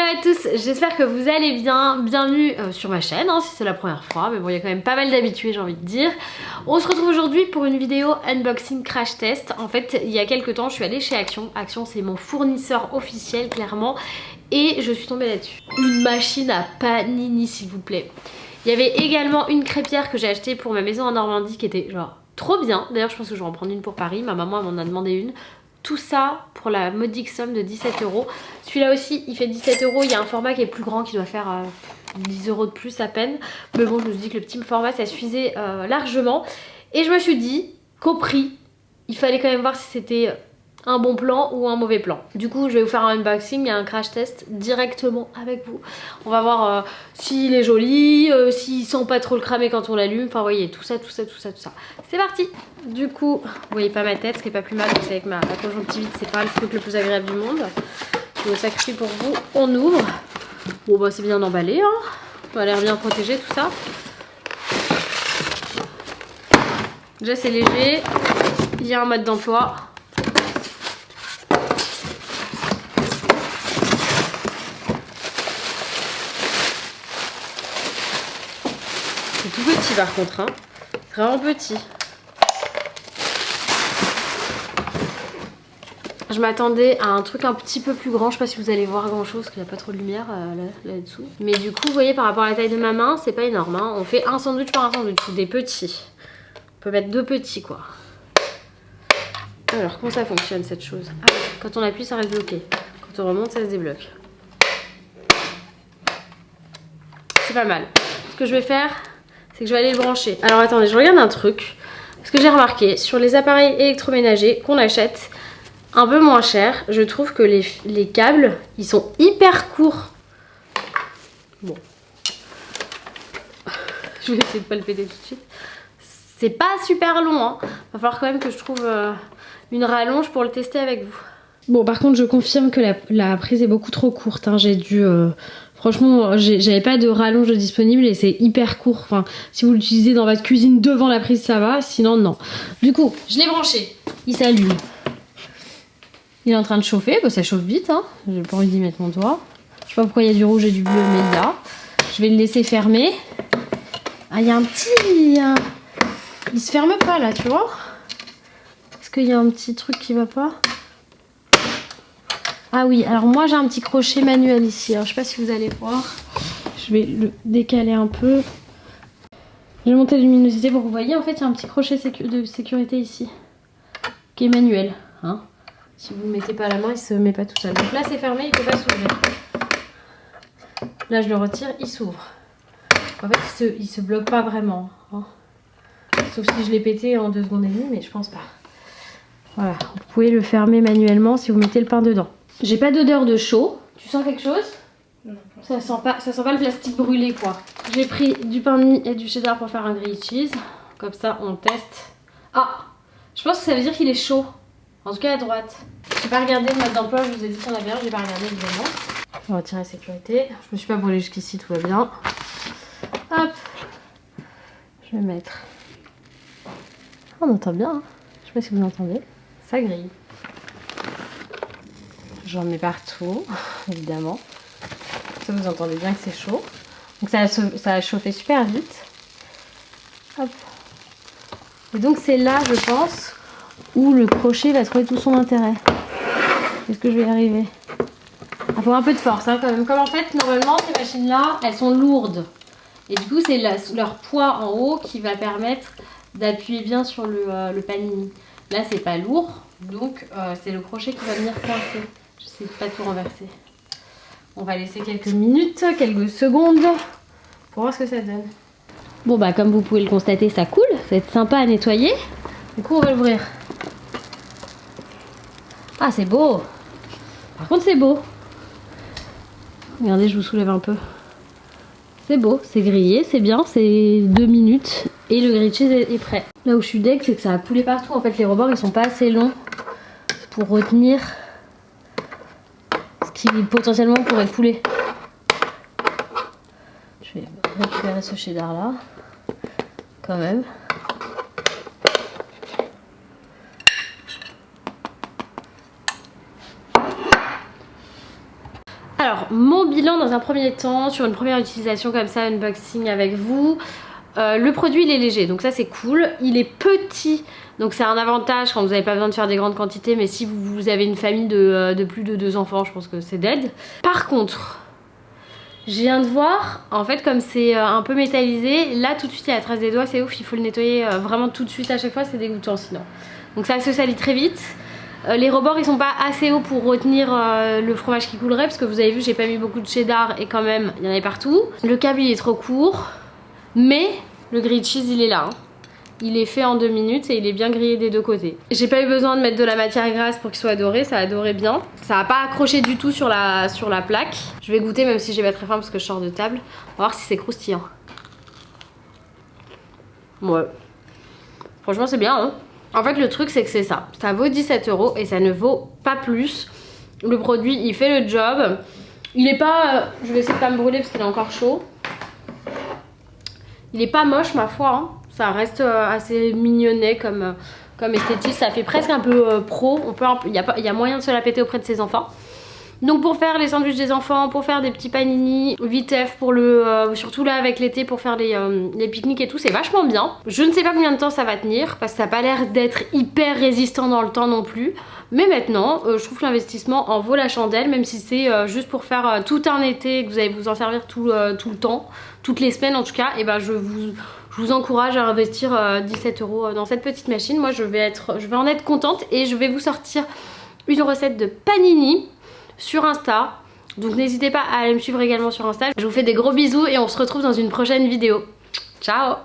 à tous, j'espère que vous allez bien. Bienvenue sur ma chaîne, hein, si c'est la première fois. Mais bon, il y a quand même pas mal d'habitués, j'ai envie de dire. On se retrouve aujourd'hui pour une vidéo unboxing crash test. En fait, il y a quelques temps, je suis allée chez Action. Action, c'est mon fournisseur officiel, clairement. Et je suis tombée là-dessus. Une machine à panini, s'il vous plaît. Il y avait également une crêpière que j'ai achetée pour ma maison en Normandie qui était genre trop bien. D'ailleurs, je pense que je vais en prendre une pour Paris. Ma maman m'en a demandé une. Tout ça pour la modique somme de 17 €. Celui-là aussi, il fait 17 €. Il y a un format qui est plus grand qui doit faire 10 € de plus à peine. Mais bon, je me suis dit que le petit format, ça suffisait largement. Et je me suis dit qu'au prix, il fallait quand même voir si c'était un bon plan ou un mauvais plan. Du coup, je vais vous faire un unboxing et un crash test directement avec vous. On va voir s'il est joli, s'il sent pas trop le cramer quand on l'allume. Enfin, vous voyez, tout ça. C'est parti. Du coup, vous voyez pas ma tête, ce qui est pas plus mal, parce qu'avec ma conjonctivite, c'est pas le truc le plus agréable du monde. Je me sacrifie pour vous. On ouvre. Bon, bah, c'est bien emballé, hein. Ça a l'air bien protégé, tout ça. Déjà, c'est léger. Il y a un mode d'emploi. C'est tout petit par contre, hein. Vraiment petit. Je m'attendais à un truc un petit peu plus grand. Je sais pas si vous allez voir grand chose parce qu'il n'y a pas trop de lumière là-dessous. Mais du coup, vous voyez, par rapport à la taille de ma main, c'est pas énorme, hein. On fait un sandwich par un sandwich, ou des petits. On peut mettre 2 petits, quoi. Alors, comment ça fonctionne cette chose? Ah, quand on appuie, ça reste bloqué. Quand on remonte, ça se débloque. C'est pas mal. Ce que je vais faire, c'est que je vais aller le brancher. Alors attendez, je regarde un truc. Parce que j'ai remarqué sur les appareils électroménagers qu'on achète un peu moins cher, je trouve que les câbles, ils sont hyper courts. Bon. Je vais essayer de pas le péter tout de suite. C'est pas super long, hein. Va falloir quand même que je trouve une rallonge pour le tester avec vous. Bon, par contre, je confirme que la prise est beaucoup trop courte, hein. J'ai dû... Franchement, j'avais pas de rallonge disponible et c'est hyper court. Enfin, si vous l'utilisez dans votre cuisine devant la prise, ça va. Sinon, non. Du coup, je l'ai branché. Il s'allume. Il est en train de chauffer. Bah, ça chauffe vite, hein. J'ai pas envie d'y mettre mon doigt. Je sais pas pourquoi il y a du rouge et du bleu, mais il y a. Je vais le laisser fermer. Ah, il y a un petit... Il se ferme pas, là, tu vois. Est-ce qu'il y a un petit truc qui va pas? Ah oui, alors moi j'ai un petit crochet manuel ici. Alors je sais pas si vous allez voir. Je vais le décaler un peu. J'ai monté la luminosité pour que vous voyez. En fait, il y a un petit crochet de sécurité ici. Qui est manuel. Hein. Si vous ne mettez pas la main, il se met pas tout seul. Donc là c'est fermé, il ne peut pas s'ouvrir. Là je le retire, il s'ouvre. En fait, il se bloque pas vraiment. Hein. Sauf si je l'ai pété en 2 secondes et demie, mais je pense pas. Voilà, vous pouvez le fermer manuellement si vous mettez le pain dedans. J'ai pas d'odeur de chaud. Tu sens quelque chose? Non. Ça sent pas le plastique brûlé, quoi. J'ai pris du pain de mie et du cheddar pour faire un grilled cheese. Comme ça, on teste. Ah, je pense que ça veut dire qu'il est chaud. En tout cas à droite. J'ai pas regardé le mode d'emploi, je vous ai dit qu'il y en avait un, j'ai pas regardé évidemment. On va retirer la sécurité. Je me suis pas brûlée jusqu'ici, tout va bien. Hop. Je vais mettre. On entend bien, hein. Je sais pas si vous entendez. Ça grille. J'en mets partout, évidemment. Ça, vous entendez bien que c'est chaud. Donc ça a chauffé super vite. Hop. Et donc c'est là, je pense, où le crochet va trouver tout son intérêt. Est-ce que je vais y arriver? Il faut un peu de force, hein, quand même. Comme en fait, normalement, ces machines-là, elles sont lourdes. Et du coup, c'est leur poids en haut qui va permettre d'appuyer bien sur le panini. Là, c'est pas lourd, donc c'est le crochet qui va venir coincer. Je sais pas tout renverser. On va laisser quelques minutes, quelques secondes pour voir ce que ça donne. Bon bah comme vous pouvez le constater, ça coule, ça va être sympa à nettoyer. Du coup on va l'ouvrir. Ah c'est beau. Par contre c'est beau. Regardez, je vous soulève un peu. C'est beau, c'est grillé, c'est bien, c'est 2 minutes et le grilled cheese est prêt. Là où je suis deg, c'est que ça a coulé partout. En fait les rebords ils sont pas assez longs pour retenir qui potentiellement pourrait couler. Je vais récupérer ce cheddar là, quand même. Alors, Alors mon bilan dans un premier temps, sur une première utilisation comme ça, unboxing avec vous. Le produit il est léger, donc ça c'est cool. Il est petit, donc c'est un avantage quand vous n'avez pas besoin de faire des grandes quantités, mais si vous avez une famille de plus de 2 enfants, je pense que c'est dead. Par contre, je viens de voir, en fait comme c'est un peu métallisé, là tout de suite il y a la trace des doigts, c'est ouf, il faut le nettoyer vraiment tout de suite à chaque fois, c'est dégoûtant sinon. Donc ça se salit très vite. Les rebords ils sont pas assez hauts pour retenir le fromage qui coulerait, parce que vous avez vu j'ai pas mis beaucoup de cheddar et quand même il y en avait partout. Le câble il est trop court. Mais le grilled cheese il est là, hein. Il est fait en 2 minutes et il est bien grillé des deux côtés. J'ai pas eu besoin de mettre de la matière grasse pour qu'il soit doré, ça a doré bien. Ça a pas accroché du tout sur la plaque. Je vais goûter même si j'ai pas très faim parce que je sors de table. On va voir si c'est croustillant. Ouais. Franchement c'est bien, hein. En fait le truc c'est que c'est ça. Ça vaut 17 € et ça ne vaut pas plus. Le produit il fait le job. Il est pas... je vais essayer de pas me brûler parce qu'il est encore chaud. Il est pas moche ma foi, hein. Ça reste assez mignonnet comme esthétique, ça fait presque un peu pro, il y a moyen de se la péter auprès de ses enfants. Donc pour faire les sandwichs des enfants, pour faire des petits panini, vitef pour surtout là avec l'été pour faire les pique-niques et tout, c'est vachement bien. Je ne sais pas combien de temps ça va tenir parce que ça n'a pas l'air d'être hyper résistant dans le temps non plus. Mais maintenant, je trouve que l'investissement en vaut la chandelle, même si c'est juste pour faire tout un été et que vous allez vous en servir tout le temps, toutes les semaines en tout cas, et ben je vous encourage à investir 17 € dans cette petite machine. Moi je vais en être contente et je vais vous sortir une recette de panini sur Insta. Donc n'hésitez pas à aller me suivre également sur Insta. Je vous fais des gros bisous et on se retrouve dans une prochaine vidéo. Ciao!